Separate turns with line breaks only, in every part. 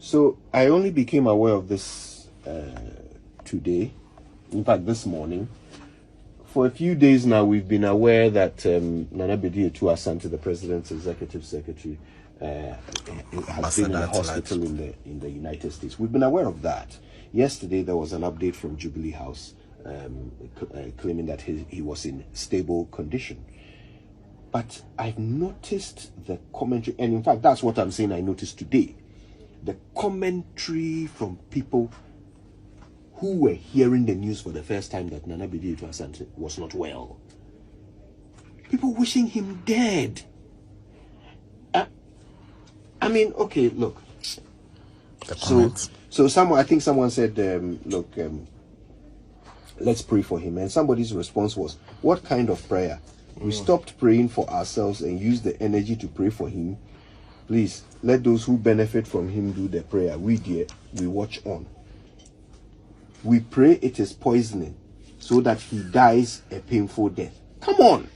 So I only became aware of this today, in fact this morning. For a few days now, we've been aware that Nana Bedietuo Asante, the President's Executive Secretary, has been in a hospital in the United States. We've been aware of that. Yesterday, there was an update from Jubilee House claiming that he was in stable condition. But I've noticed the commentary, and in fact, that's what I'm saying I noticed today. The commentary from people who were hearing the news for the first time that Nana Bedietuo Asante was not well. People wishing him dead. I mean, okay, look. So someone, I think someone said, let's pray for him. And somebody's response was, what kind of prayer? We stopped praying for ourselves and used the energy to pray for him. Please, let those who benefit from him do the prayer. We watch on. We pray it is poisoning so that he dies a painful death. Come on.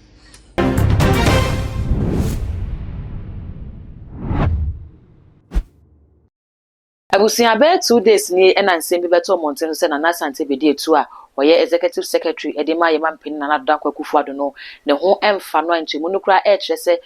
Abusia be 2 days ni e na nsem bi beto mountain se na Asante Bedietuo a oye executive secretary edema yema mpin na Nana Akwakufu Addo no ne ho emfa no anchemu no kura e kire se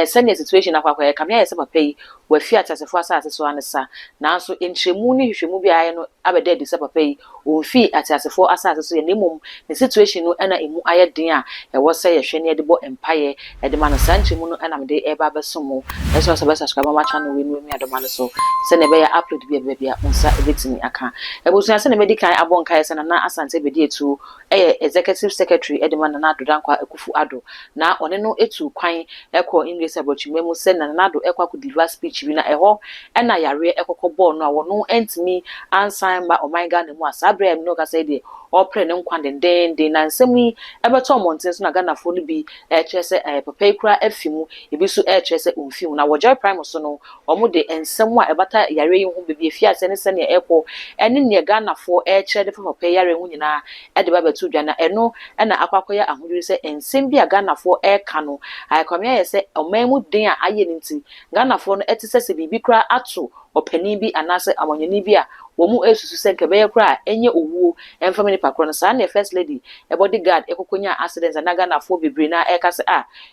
senior situation akwakwa e kamya yese papa yi wa fi atasefo asase so anesa nanso enchemu ni hwehwemu bi aye no abeda di se papa yi o fi atasefo asase so ye nemum ne situation no na emu aye den a e wo se ye hwe ne de bo empaye edema no sanchemu no na mede e ba besomo eso so be subscribe ma channel we no mi adoma no so se ne be ya upload bia unsa ebetimi aka ebusu ase ne medical abonka se na Asante Bedietuo executive secretary edema Nana Akwakufu Addo na one no etu kwan ekọ English abochimemu se na Nana Addo ekwa ku deliver speech bi na eho na yare ekokọ no a wono entimi ansan ba omanga ne mu asabre no ka se de opre ne nkwa den na nsemi ebeto monten so na Ghana fo no bi chese papa ikura afimu ebi so chese umfimu na wojoy prime so no omo de ensem a ebata yare yi hu bi efia ase ne se ne ekọ ene ne Ghana fo chere de papa yare hu nyina e de ba betu dwa na eno na akwakoya ahuduru se ensem bi a Ghana fo eka no aikwamia ye se omamu den a aye ne nti Ghana fo no etise se bibi kura ato opani bi anase amonyani bi a womu esusu se nke be kura enye owuo emfamily pakro no sa na first lady e bodyguard ekokonya accident na Ghana fo bebre na eka se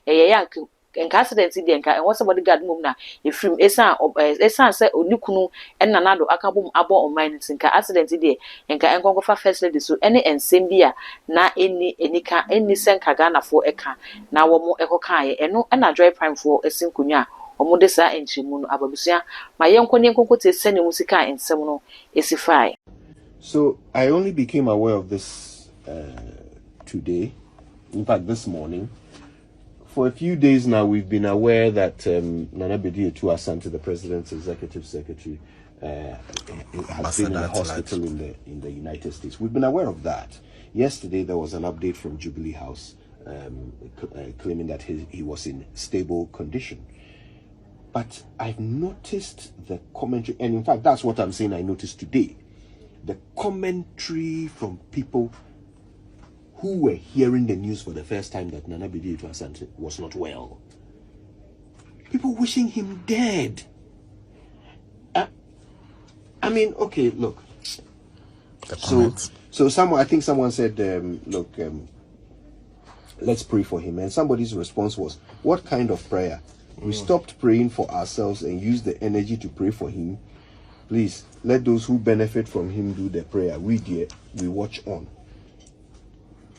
eye yank enka accident di enka enwo se bodyguard mum na efrim esan se onikunu Nana Addo akabom abo online tinka accident di enka enkonkofa first lady so ene ensem bia na enika senka Ghana fo eka na womo ekokan eno na joy prime fo esinkunwa omo de sa enchemu no ababusia ma yenkonte sene musika ensem no esifai.
So I only became aware of this today, in fact this morning. For a few days now, we've been aware that Nana Bedietuo Asante, the President's Executive Secretary, has been in a hospital in the United States. We've been aware of that. Yesterday, there was an update from Jubilee House claiming that he was in stable condition. But I've noticed the commentary, and in fact, that's what I'm saying I noticed today. The commentary from people who were hearing the news for the first time that Nana Bedietuo Asante was not well. People wishing him dead. I mean, okay, look. So someone, I think someone said, let's pray for him. And somebody's response was, what kind of prayer? We stopped praying for ourselves and used the energy to pray for him. Please, let those who benefit from him do the prayer. We watch on.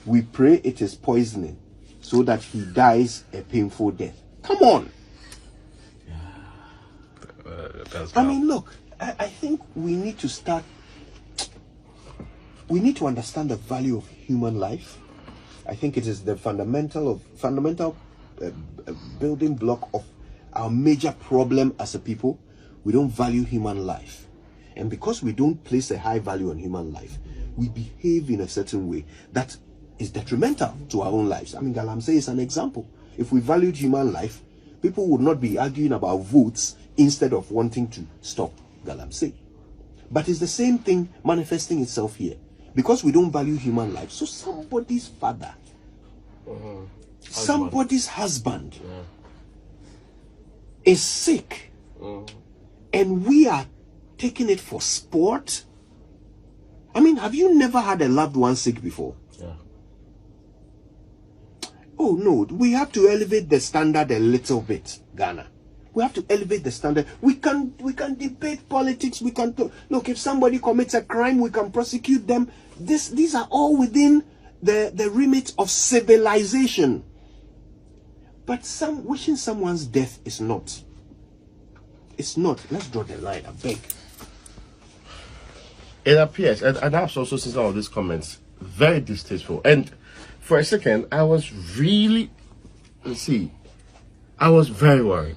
We pray it is poisoning so that he dies a painful death. Come on. I mean, look, I think we need to start. We need to understand the value of human life. I think it is the fundamental building block of our major problem as a people. We don't value human life, and because we don't place a high value on human life, we behave in a certain way that is detrimental to our own lives. I mean, Galamsey is an example. If we valued human life, people would not be arguing about votes instead of wanting to stop Galamsey. But it's the same thing manifesting itself here. Because we don't value human life, so somebody's father, somebody's husband is sick, and we are taking it for sport. I mean, have you never had a loved one sick before?
Yeah.
Oh no, we have to elevate the standard a little bit, Ghana. We have to elevate the standard. We can debate politics. We can look, if somebody commits a crime, we can prosecute them. These are all within the remit of civilization. But wishing someone's death is not. It's not. Let's draw the line, I beg.
It appears, and I've also seen some of these comments, very distasteful. And for a second, I was really, I was very worried.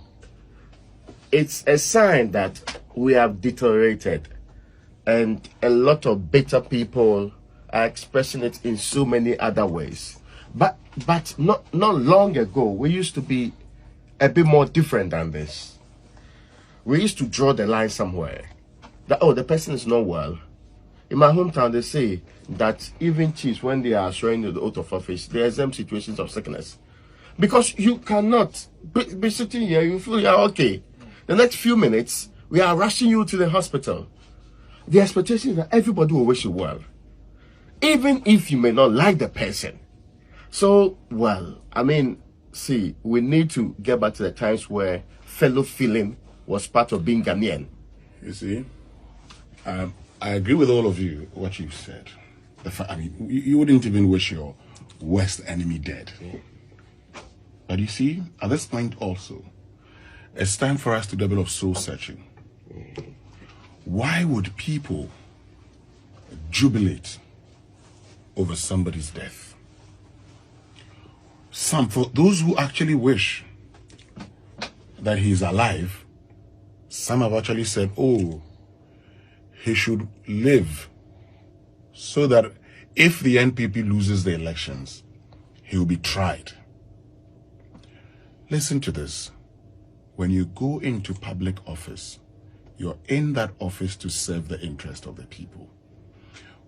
It's a sign that we have deteriorated, and a lot of bitter people are expressing it in so many other ways. But not long ago, we used to be a bit more different than this. We used to draw the line somewhere. That, oh, the person is not well. In my hometown, they say that even chiefs, when they are showing the oath of office, they exempt situations of sickness. Because you cannot be sitting here, you feel you're okay. The next few minutes, we are rushing you to the hospital. The expectation is that everybody will wish you well, even if you may not like the person. So, well, I mean, see, we need to get back to the times where fellow feeling was part of being Ghanaian.
You see, I agree with all of you, what you've said. I mean, you wouldn't even wish your worst enemy dead. But you see, at this point also, it's time for us to develop soul searching. Why would people jubilate over somebody's death? For those who actually wish that he's alive, some have actually said, oh, he should live so that if the NPP loses the elections, he will be tried. Listen to this. When you go into public office, you're in that office to serve the interest of the people.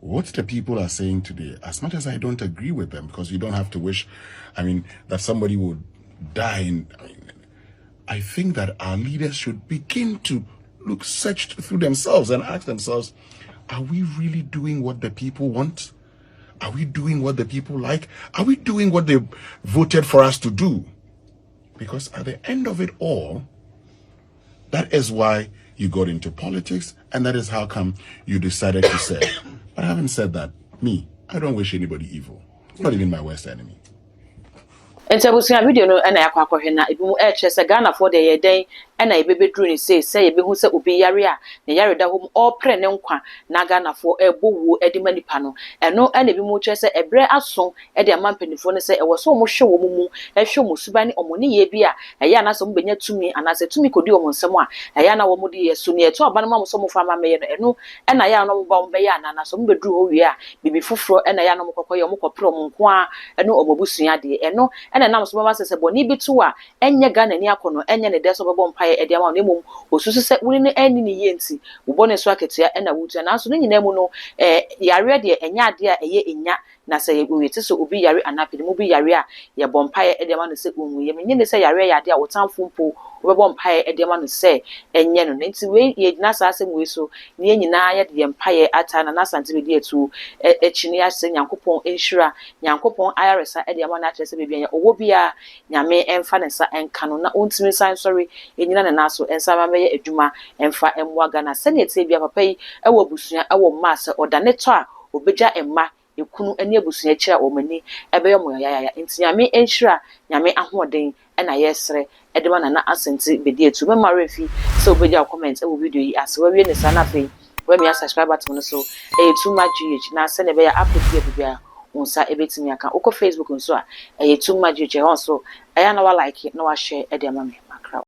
What the people are saying today, as much as I don't agree with them, because you don't have to wish, that somebody would die. I think that our leaders should begin to search through themselves and ask themselves, are we really doing what the people want? Are we doing what the people like? Are we doing what they voted for us to do? Because at the end of it all, that is why you got into politics, and that is how come you decided to serve. But having said that, I don't wish anybody evil. Not even my worst enemy.
Entabusia video no na yakwa akohwe na ebi mu ehwe se Ghana for de ye den na ebebedru ni say ebi hu se obi yare a ne yare da hom all pre ne nkwa na Ghana for ebowu edima nipa no eno na ebi mu hwe se ebre aso e de amampanifo ne se e wo so mo hwe wo mu ehwe mo suba ne omo ne ye bi a eya na so mbenya tumi anase tumi kodi omo nsem a eya na wo mo de yesu ne eto aba no ma mo so mo fa ma me no na ya no mo ba mo be ya na so mbedru ho wi a bibi foforo na ya no mo kokoye mo kopre mo nko a eno obobusua de eno ena nam so baba sese boni bitu a enye Ghana ni akono enye ne deso bebo mpaye ede ama nemum osusu se wuni ne eni ne yenti ubone so aketua ena wutu na so nyina mu no yare de enya ade a eye enya na se yewete so obi yare anapede mu bi yare a ye bompaye ede ama no se onwu ye menye ne se yare ya ade a wotamfo mpo bebo mpaye ede ama no se enye no nti we ye gina sa asem we so ne nyina ye de mpaye ata na Asante Bedietuo echini ase Nyankopon enhira Nyankopon ayaresa ede ama na atrese bebia ya owo bia nyame emfa ne sa enka no na ontimi san sorry enyina ne naso ensa ma meye adwuma emfa emwa Ghana se ne tie bia papa yi ewo busua ewo maase odane to a obeja emma ekunu ene abusua kira wo mani ebeye mo yaya enti nyame enhira nyame ahoden ena yesre edema na Asante Bedietuo me marefi so obeja comment ewo video yi ase we ne sana fe we me subscribe button so too much na se ne be ya update bia unsa ebetimi aka uko Facebook nso a too much on so eya na wa like na wa share e de ma me makra